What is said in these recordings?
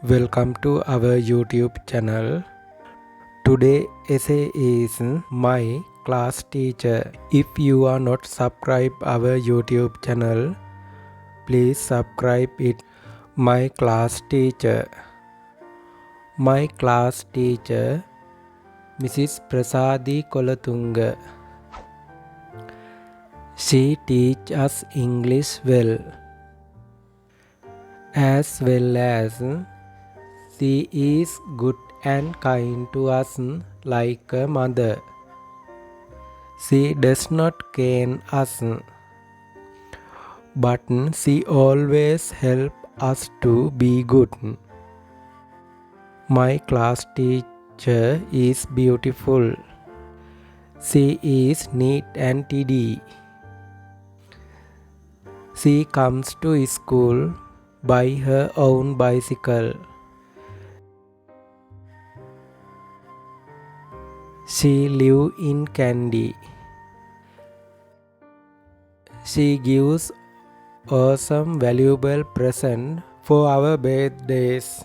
Welcome to our YouTube channel. Today essay is my class teacher. If you are not subscribed our YouTube channel, please subscribe it. My class teacher. My class teacher, Mrs. Prasadi Kolatunga. She teach us English well, as well as she is good and kind to us like a mother. She does not cane us, but she always help us to be good. My class teacher is beautiful. She is neat and tidy. She comes to school by her own bicycle. She lives in Kandy. She gives awesome valuable present for our birthdays.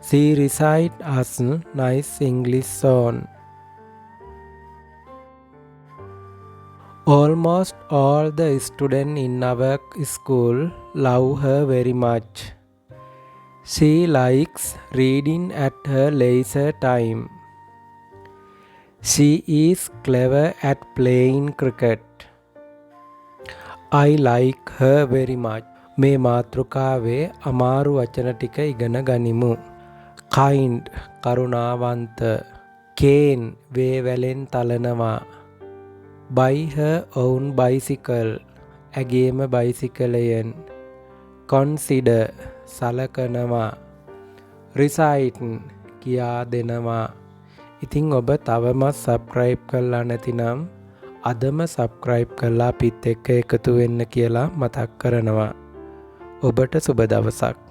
She recite us nice English song. Almost all the students in our school love her very much. She likes reading at her leisure time. She is clever at playing cricket. I like her very much. මේ මාතෘකාවේ අමාරු වචන ටික ඉගෙන ගනිමු. kind කරුණාවන්ත. cane වේවැලෙන් තලනවා. by her own bicycle ඇගේම බයිසිකලයෙන්. consider සලකනවා. recite කියා දෙනවා. ඉතින් ඔබ තවමත් subscribe කරලා නැතිනම් අදම subscribe කරලා අපිත් එක්ක එකතු වෙන්න කියලා මතක් කරනවා. ඔබට සුබ දවසක්.